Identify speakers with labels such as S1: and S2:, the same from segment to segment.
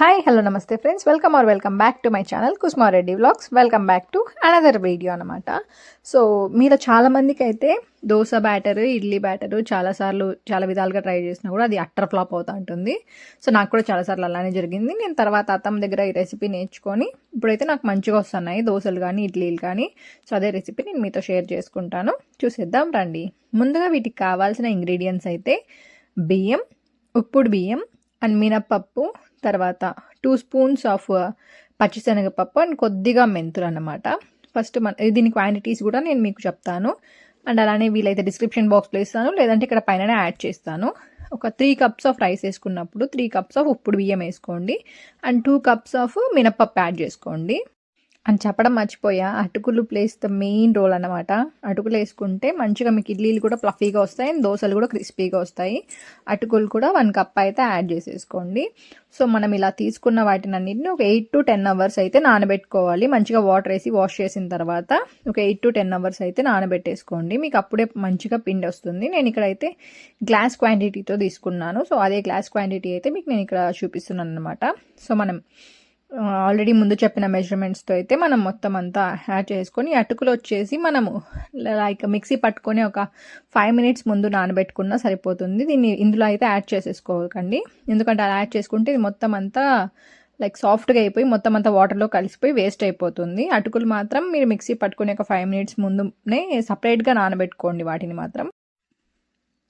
S1: Hi hello నమస్తే friends, welcome back to my channel Kusmareddy vlogs. Welcome back to another video అనమాట. So మీలో చాలామందికి అయితే దోశ బ్యాటర్, ఇడ్లీ బ్యాటరు చాలాసార్లు చాలా విధాలుగా ట్రై చేసినా కూడా అది అట్టర్ ఫ్లాప్ అవుతూ ఉంటుంది. సో నాకు కూడా చాలాసార్లు అలానే జరిగింది. నేను తర్వాత అత్తమ్మ దగ్గర ఈ రెసిపీ నేర్చుకొని ఇప్పుడైతే నాకు మంచిగా వస్తున్నాయి దోశలు కానీ ఇడ్లీలు కానీ. సో అదే రెసిపీ నేను మీతో షేర్ చేసుకుంటాను, చూసేద్దాం రండి. ముందుగా వీటికి కావాల్సిన ఇంగ్రీడియంట్స్ అయితే బియ్యం, ఉప్పుడు బియ్యం అండ్ మినప్పప్పు, తర్వాత 2 స్పూన్స్ ఆఫ్ పచ్చిశనగపప్పు అండ్ కొద్దిగా మెంతులు అన్నమాట. ఫస్ట్ దీని క్వాంటిటీస్ కూడా నేను మీకు చెప్తాను అండ్ అలానే వీలైతే డిస్క్రిప్షన్ బాక్స్లో ఇస్తాను, లేదంటే ఇక్కడ పైననే యాడ్ చేస్తాను. ఒక 3 కప్స్ ఆఫ్ రైస్ వేసుకున్నప్పుడు 3 కప్స్ ఆఫ్ ఉప్పుడు బియ్యం వేసుకోండి అండ్ 2 కప్స్ ఆఫ్ మినప్పప్పు యాడ్ చేసుకోండి. అని చెప్పడం మర్చిపోయా, అటుకులు ప్లేస్ ద మెయిన్ రోల్ అన్నమాట. అటుకులు వేసుకుంటే మంచిగా మీకు ఇడ్లీలు కూడా ఫ్లఫీగా వస్తాయి అండ్ దోశలు కూడా క్రిస్పీగా వస్తాయి. అటుకులు కూడా 1 కప్ అయితే యాడ్ చేసేసుకోండి. సో మనం ఇలా తీసుకున్న వాటిని అన్నింటిని ఒక 8 to 10 అవర్స్ అయితే నానబెట్టుకోవాలి. మంచిగా వాటర్ వేసి వాష్ చేసిన తర్వాత ఒక 8 to 10 అవర్స్ అయితే నానబెట్టేసుకోండి. మీకు అప్పుడే మంచిగా పిండి వస్తుంది. నేను ఇక్కడైతే గ్లాస్ క్వాంటిటీతో తీసుకున్నాను. సో అదే గ్లాస్ క్వాంటిటీ అయితే మీకు నేను ఇక్కడ చూపిస్తున్నాను అనమాట. సో మనం ఆల్రెడీ ముందు చెప్పిన మెజర్మెంట్స్తో అయితే మనం మొత్తం అంతా యాడ్ చేసుకొని అటుకులు వచ్చేసి మనము లైక్ మిక్సీ పట్టుకొని ఒక 5 minutes ముందు నానబెట్టుకున్నా సరిపోతుంది. దీన్ని ఇందులో అయితే యాడ్ చేసేసుకోకండి, ఎందుకంటే అలా యాడ్ చేసుకుంటే ఇది మొత్తం అంతా లైక్ సాఫ్ట్గా అయిపోయి మొత్తం అంతా వాటర్లో కలిసిపోయి వేస్ట్ అయిపోతుంది. అటుకులు మాత్రం మీరు మిక్సీ పట్టుకుని ఒక 5 minutes ముందునే సపరేట్గా నానబెట్టుకోండి వాటిని మాత్రం.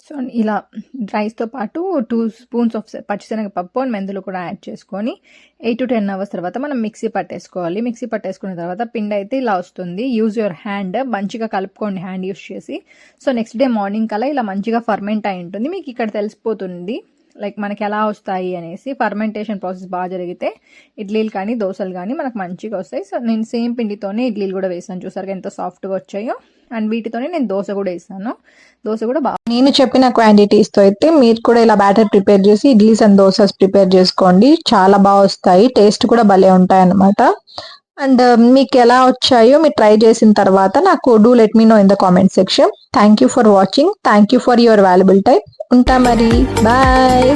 S1: సో ఇలా రైస్తో పాటు 2 స్పూన్స్ ఆఫ్ పచ్చిశనగపప్పు అండ్ మెంతులు కూడా యాడ్ చేసుకొని 8 to 10 అవర్స్ తర్వాత మనం మిక్సీ పట్టేసుకోవాలి. మిక్సీ పట్టేసుకున్న తర్వాత పిండి అయితే ఇలా వస్తుంది. యూజ్ యువర్ హ్యాండ్, మంచిగా కలుపుకోండి హ్యాండ్ యూజ్ చేసి. సో నెక్స్ట్ డే మార్నింగ్ కల్లా ఇలా మంచిగా ఫర్మెంట్ అయి ఉంటుంది. మీకు ఇక్కడ తెలిసిపోతుంది లైక్ మనకి ఎలా వస్తాయి అనేసి. ఫర్మెంటేషన్ ప్రాసెస్ బాగా జరిగితే ఇడ్లీలు కానీ దోశలు కానీ మనకు మంచిగా వస్తాయి. సో నేను సేమ్ పిండితోనే ఇడ్లీలు కూడా వేసాను, చూసారుగా ఎంత సాఫ్ట్గా వచ్చాయో. అండ్ వీటితోనే నేను దోశ కూడా వేసాను. దోశ కూడా బాగా
S2: నేను చెప్పిన క్వాంటిటీస్తో అయితే మీరు కూడా ఇలా బ్యాటర్ ప్రిపేర్ చేసి ఇడ్లీస్ అండ్ దోసెస్ ప్రిపేర్ చేసుకోండి. చాలా బాగా వస్తాయి, టేస్ట్ కూడా భలే ఉంటాయి అన్నమాట. అండ్ మీకు ఎలా వచ్చాయో మీరు ట్రై చేసిన తర్వాత నాకు do let me know in the comment section. Thank you for watching, thank you for your valuable time. ఉంటా మరి, బాయ్.